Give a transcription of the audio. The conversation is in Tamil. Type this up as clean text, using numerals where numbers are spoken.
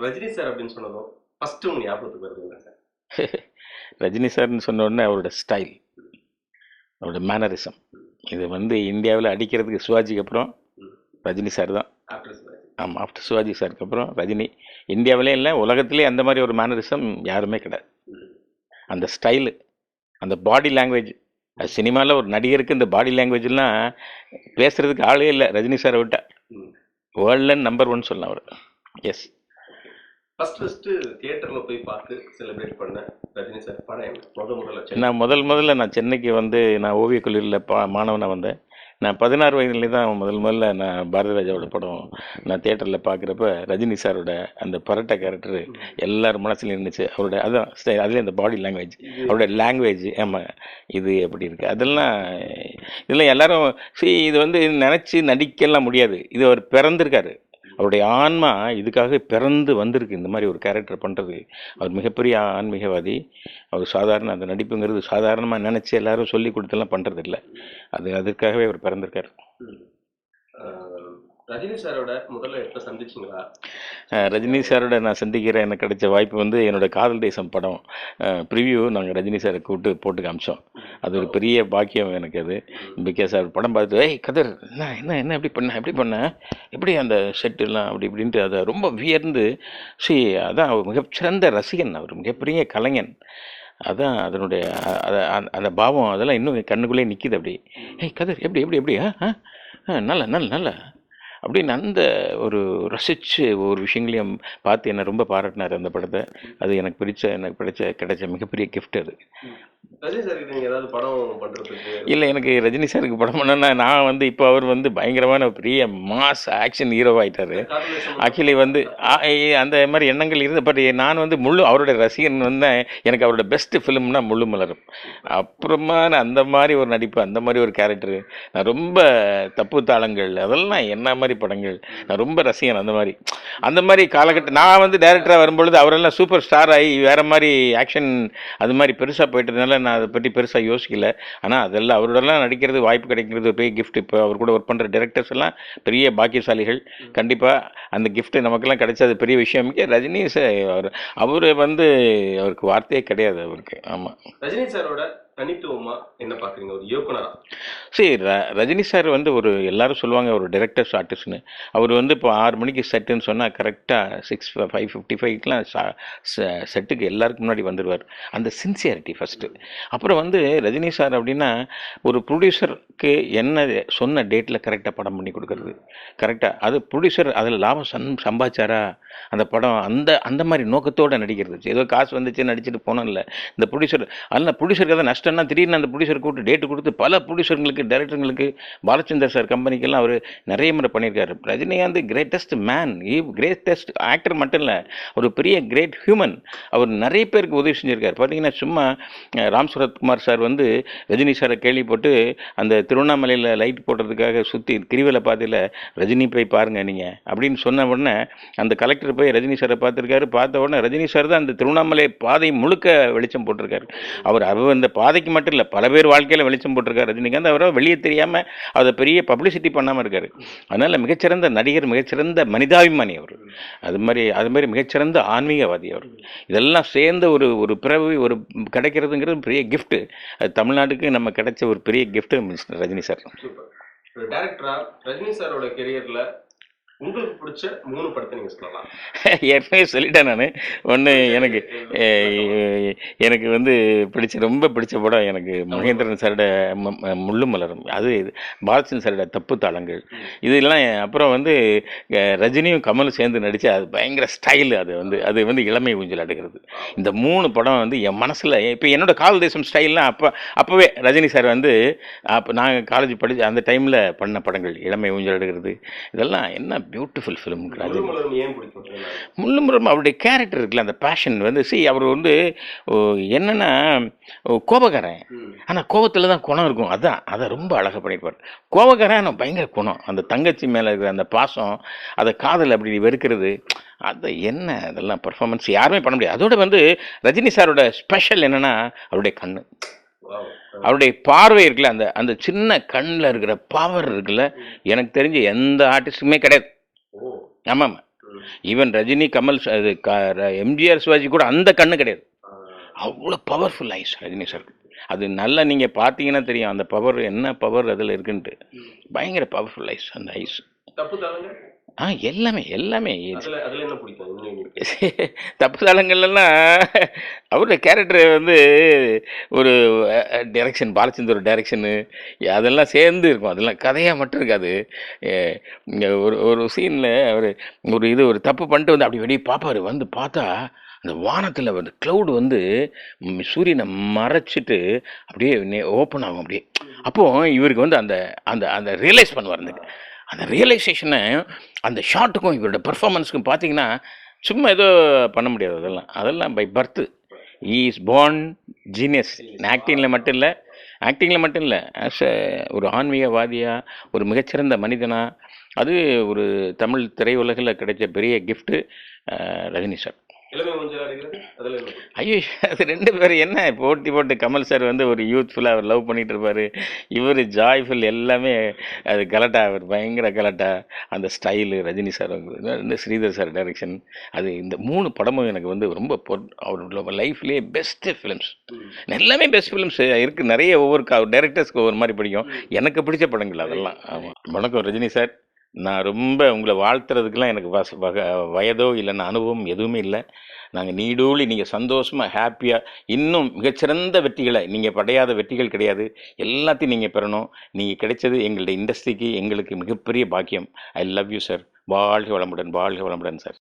ரஜினி சார் அப்படின்னு சொன்னதும் ஃபர்ஸ்ட் உங்க ஞாபகத்துக்கு வருது என்ன சார்? ரஜினி சார்னு சொன்ன உடனே அவரோட ஸ்டைல், அவரோட மேனரிசம், இது வந்து இந்தியாவில் அடிக்கிறதுக்கு சிவாஜிக்கு அப்புறம் ரஜினி சார் தான். ஆஃப்டர் சிவாஜி. ஆமாம், ஆஃப்டர் சிவாஜி சாருக்கு அப்புறம் ரஜினி. இந்தியாவிலே இல்லை, உலகத்திலே அந்த மாதிரி ஒரு மேனரிசம் யாருமே கிடையாது. அந்த ஸ்டைலு, அந்த பாடி லாங்குவேஜ், சினிமாவில் ஒரு நடிகருக்கு இந்த பாடி லாங்குவேஜ்லாம் பேசுகிறதுக்கு ஆளே இல்லை ரஜினி சாரை விட்டா. வேர்ல்டில் நம்பர் 1 சொல்லலாம் அவர். எஸ். ஃபர்ஸ்ட் தியேட்டர்ல போய் பார்த்து செலிப்ரேட் பண்ண ரஜினி சார் படம் என்ன? முதல்ல நான் முதல்ல நான் சென்னைக்கு வந்து நான் ஓவியக் கல்லூரியில் மாணவனாக வந்தேன். நான் 16 வயதுலேயே தான் முதல்ல நான் பாரதி ராஜாவோட படம் நான் தியேட்டரில் பார்க்குறப்ப ரஜினி சாரோட அந்த பரட்டை கேரக்டரு எல்லாரும் மனசுலையும் இருந்துச்சு. அவரோட அதான் அதுலேயே அந்த பாடி லாங்குவேஜ், அவரோட லாங்குவேஜ், ஆமாம் இது எப்படி இருக்குது இதெல்லாம் எல்லாரும் இது வந்து நினச்சி நடிக்கலாம் முடியாது. இது அவர் பிறந்திருக்காரு, அவருடைய ஆன்மா இதுக்காக பிறந்து வந்திருக்கு இந்த மாதிரி ஒரு கேரக்டர் பண்ணுறது. அவர் மிகப்பெரிய ஆன்மீகவாதி. அவர் சாதாரண அந்த நடிப்புங்கிறது சாதாரணமாக நினச்சி எல்லாரும் சொல்லி கொடுத்தெல்லாம் பண்ணுறது இல்லை, அதற்காகவே அவர் பிறந்திருக்கார். ரஜினி சாரோட முதல்ல எப்போ சந்திச்சிங்களா? ரஜினி சாரோட நான் சந்திக்கிற எனக்கு கிடைச்ச வாய்ப்பு வந்து என்னோட காதல் தேசம் படம் ப்ரிவியூ நாங்கள் ரஜினி சாரை கூப்பிட்டு போட்டு காமிச்சோம். அது ஒரு பெரிய பாக்கியம் எனக்கு. அது பிகாஸ் அவர் படம் பார்த்து கதர் என்ன எப்படி பண்ண எப்படி அந்த செட்டுலாம் அப்படி இப்படின்ட்டு அதை ரொம்ப வியர்ந்து அதான் அவர் மிகச்சிறந்த ரசிகன், அவர் மிகப்பெரிய கலைஞன். அதான் அதனுடைய அந்த பாவம் அதெல்லாம் இன்னும் கண்ணுக்குள்ளே நிற்கிது. அப்படி கதர் எப்படி நல்ல அப்படின்னு அந்த ஒரு ரசித்து ஒரு விஷயங்களையும் பார்த்து என்னை ரொம்ப பாராட்டினார் அந்த படத்தை. அது எனக்கு கிடைச்ச மிகப்பெரிய கிஃப்ட் அது. இல்லை, எனக்கு ரஜினி சாருக்கு படம் பண்ணனா நான் வந்து இப்போ அவர் வந்து பயங்கரமான பெரிய மாஸ் ஆக்ஷன் ஹீரோவாகிட்டார். அகிலை வந்து அந்த மாதிரி எண்ணங்கள் இருந்து, பட் நான் வந்து அவருடைய ரசிகன் வந்து எனக்கு அவரோட பெஸ்ட் ஃபிலிம்னா முள்ளு மலரும். அப்புறமா அந்த மாதிரி ஒரு நடிப்பு, அந்த மாதிரி ஒரு கேரக்டரு, நான் ரொம்ப தப்பு தாளங்கள், அதெல்லாம் என்ன மாதிரி படங்கள் நான் ரொம்ப ரசிகன். அந்த மாதிரி காலகட்டம் நான் வந்து டைரக்டராக வரும்பொழுது அவரெல்லாம் சூப்பர் ஸ்டார் ஆகி வேறு மாதிரி ஆக்ஷன் அது மாதிரி பெருசாக போயிட்டதுனால நான் அதை பற்றி பெருசாக யோசிக்கல. ஆனால் அதெல்லாம் அவரோடலாம் நடிக்கிறது வாய்ப்பு கிடைக்கிறது ஒரு பெரிய கிஃப்ட். இப்போ அவர் கூட ஒர்க் பண்ணுற டைரக்டர்ஸ் எல்லாம் பெரிய பாக்கியசாலிகள். கண்டிப்பாக அந்த கிஃப்ட்டு நமக்கெல்லாம் கிடைச்சது பெரிய விஷயம். ரஜினி சார் அவர் வந்து அவருக்கு வார்த்தையே கிடையாது அவருக்கு. ஆமாம், ரஜினி சாரோட தனித்துவமா என்ன பார்க்குறீங்க ஒரு இயக்குனரா? சரி, ரஜினி சார் வந்து ஒரு எல்லாரும் சொல்லுவாங்க ஒரு டைரக்டர்ஸ் ஆர்டிஸ்ட்னு. அவர் வந்து இப்போ 6 மணிக்கு செட்டுன்னு சொன்னால் கரெக்டாக 5:55க்கெலாம் செட்டுக்கு எல்லாருக்கும் முன்னாடி வந்துடுவார். அந்த சின்சியாரிட்டி ஃபஸ்ட்டு. அப்புறம் வந்து ரஜினி சார் அப்படின்னா ஒரு ப்ரொடியூசருக்கு என்ன சொன்ன டேட்டில் கரெக்டாக படம் பண்ணி கொடுக்குறது, கரெக்டாக அது ப்ரொடியூசர் அதில் லாபம் சம்பாதிச்சாரா அந்த படம் அந்த மாதிரி நோக்கத்தோடு நடிக்கிறது. ஏதோ காசு வந்துச்சு நடிச்சுட்டு போனோம் இல்லை. இந்த ப்ரொடியூசர் அதனால் ப்ரொடியூசருக்கு அதை நஷ்டம்னா திடீர்னு அந்த ப்ரொடியூசர் கூப்பிட்டு டேட்டு கொடுத்து பல ப்ரொடியூசர்களுக்கு டைரக்டர்களுக்கு பாலச்சந்தர் சார் கம்பெனிக்கெல்லாம் அவர் நிறைய முறை பண்ணியிருக்காரு. Rajinikanth greatest man, greatest actor மட்டும் இல்லை, ஒரு பெரிய கிரேட் ஹியூமன். அவர் நிறைய பேருக்கு உதவி செஞ்சுருக்கார். பார்த்தீங்கன்னா சும்மா ராம் சரத்குமார் சார் வந்து ரஜினி சாரை கேள்விப்பட்டு அந்த திருவண்ணாமலையில் லைட் போடுறதுக்காக சுற்றி கிரிவலை பார்த்துல ரஜினி போய் பாருங்கள் நீங்கள் அப்படின்னு சொன்ன உடனே அந்த கலெக்டர் போய் ரஜினி சாரை பார்த்துருக்காரு. பார்த்த உடனே ரஜினி சார் தான் அந்த திருவண்ணாமலை பாதை முழுக்க வெளிச்சம் போட்டிருக்காரு. அவர் அந்த பாதைக்கு மட்டும் இல்லை, பல பேர் வாழ்க்கையில் வெளிச்சம் போட்டிருக்காரு ரஜினிகாந்த். அவரை வெளியே தெரியாமல் அதை பெரிய பப்ளிசிட்டி பண்ணாமல் இருக்கார். அதனால் மிகச்சிறந்த நடிகர், மிகச்சிறந்த மனிதாபிமானி அவர். அது மாதிரி மிகச்சிறந்த ஆன்மீகவாதி அவர். இதெல்லாம் சேர்ந்த ஒரு பிறவி ஒரு கிடைக்கிறதுங்கிறது பெரிய கிஃப்ட்டு. அது தமிழ்நாட்டுக்கு நம்ம கிடைச்ச ஒரு பெரிய கிஃப்ட்டு மிஸ்டர் ரஜினி சார். டைரக்டரா ரஜினி சாரோட கெரியரில் உங்களுக்கு பிடிச்ச 3 படத்தை நீங்கள் சொல்லலாம். ஏற்கனவே சொல்லிட்டேன் நான். ஒன்று எனக்கு வந்து ரொம்ப பிடிச்ச படம் எனக்கு மகேந்திரன் சாரோட முள்ளு மலரும், அது பாலச்சந்திரன் சாரோட தப்பு தாளங்கள், இதெல்லாம். அப்புறம் வந்து ரஜினியும் கமலும் சேர்ந்து நடித்து அது பயங்கர ஸ்டைலு. அது வந்து இளமை ஊஞ்சல் அடுக்கிறது. இந்த 3 படம் வந்து என் மனசில் இப்போ என்னோட காதல் தேசம் ஸ்டைல்லாம் அப்போவே ரஜினி சார் வந்து அப்போ நாங்கள் காலேஜ் படித்த அந்த டைமில் பண்ண படங்கள், இளமை ஊஞ்சல் அடுக்கிறது, இதெல்லாம் என்ன பியூட்டிஃபுல் ஃபிலிம். முள்ளுமரம் அவருடைய கேரக்டர் இருக்குல்ல, அந்த பேஷன் வந்து அவர் வந்து என்னென்னா கோபக்காரன், ஆனால் கோபத்தில் தான் குணம் இருக்கும். அதை ரொம்ப அழகாக பண்ணியிருப்பார். கோபக்காரன் ஆனால் பயங்கர குணம், அந்த தங்கச்சி மேலே இருக்கிற அந்த பாசம், அதை காதல் அப்படி வெறுக்கிறது, அதெல்லாம் பர்ஃபார்மன்ஸ் யாருமே பண்ண முடியாது. அதோட வந்து ரஜினி சாரோட ஸ்பெஷல் என்னென்னா அவருடைய கண்ணு, அவருடைய பார்வை இருக்குல்ல, அந்த சின்ன கண்ணில் இருக்கிற பவர் இருக்குல்ல, எனக்கு தெரிஞ்ச எந்த ஆர்டிஸ்ட்டுமே கிடையாது. ஆமாம், ஈவன் ரஜினி, கமல், எம்ஜிஆர், சிவாஜி கூட அந்த கண்ணு கிடையாது. அவ்வளோ பவர்ஃபுல் ஐஸ் ரஜினி சார். அது நல்லா நீங்கள் பார்த்தீங்கன்னா தெரியும் அந்த பவர், என்ன பவர் அதில் இருக்குன்ட்டு. பயங்கர பவர்ஃபுல் ஐஸ் அந்த ஐஸ். தப்பு தளங்க எல்லாமே எல்லாமே அதுல என்ன பிடிக்கும்? தப்பு தளங்கள்லாம் அவருடைய கேரக்டர் வந்து ஒரு டைரக்ஷன், பாலச்சந்தர் டைரக்ஷனு அதெல்லாம் சேர்ந்து இருக்கும். அதெல்லாம் கதையாக மட்டும் இருக்காது. இங்கே ஒரு சீனில் அவர் ஒரு தப்பு பண்ணிட்டு வந்து அப்படி வெளியே பார்ப்பார். வந்து பார்த்தா அந்த வானத்தில் வந்து க்ளவுடு வந்து சூரியனை மறைச்சிட்டு அப்படியே ஓப்பன் ஆகும் அப்படியே. அப்போது இவருக்கு வந்து அந்த அந்த அந்த ரியலைஸ் பண்ணுவார். அந்த ரியலைசேஷனை அந்த ஷாட்டுக்கும் இவரோட பர்ஃபார்மன்ஸுக்கும் பார்த்தீங்கன்னா சும்மா ஏதோ பண்ண முடியாது. அதெல்லாம் by birth. Is born genius. ஆக்டிங்கில் மட்டும் இல்லை, ஆஸ் ஒரு ஆன்மீகவாதியாக, ஒரு மிகச்சிறந்த மனிதனாக, அது ஒரு தமிழ் திரையுலகில் கிடைச்ச பெரிய கிஃப்ட்டு ரஜினி சார். ஐயோ, அது 2 பேரும் என்ன போட்டு கமல் சார் வந்து ஒரு யூத்ஃபுல்லாக அவர் லவ் பண்ணிகிட்டு இருப்பார். இவர் ஜாய்ஃபுல், எல்லாமே அது கலட்டா, அவர் பயங்கர கலட்டா. அந்த ஸ்டைலு ரஜினி சார் வந்து ஸ்ரீதர் சார் டைரக்ஷன். அது இந்த 3 படமும் எனக்கு வந்து ரொம்ப அவரோட லைஃப்லேயே பெஸ்ட்டு ஃபிலிம்ஸ். எல்லாமே பெஸ்ட் ஃபிலிம்ஸ் இருக்குது. நிறைய ஒவ்வொரு டைரக்டர்ஸ்க்கு ஒவ்வொரு மாதிரி பிடிக்கும். எனக்கு பிடிச்ச படங்கள் அதெல்லாம். ஆமாம். வணக்கம் ரஜினி சார். நான் ரொம்ப உங்களை வாழ்த்துறதுக்கெலாம் எனக்கு வயதோ இல்லைன்னா அனுபவம் எதுவுமே இல்லை. நாங்கள் நீடூழி நீங்கள் சந்தோஷமாக ஹாப்பியாக இன்னும் மிகச்சிறந்த வெற்றிகளை, நீங்கள் படையாத வெற்றிகள் கிடையாது, எல்லாத்தையும் நீங்கள் பெறணும். நீங்கள் கிடைச்சது எங்களுடைய இண்டஸ்ட்ரிக்கு, எங்களுக்கு மிகப்பெரிய பாக்கியம். I love you sir. வாழ்க வளமுடன், வாழ்க வளமுடன் சார்.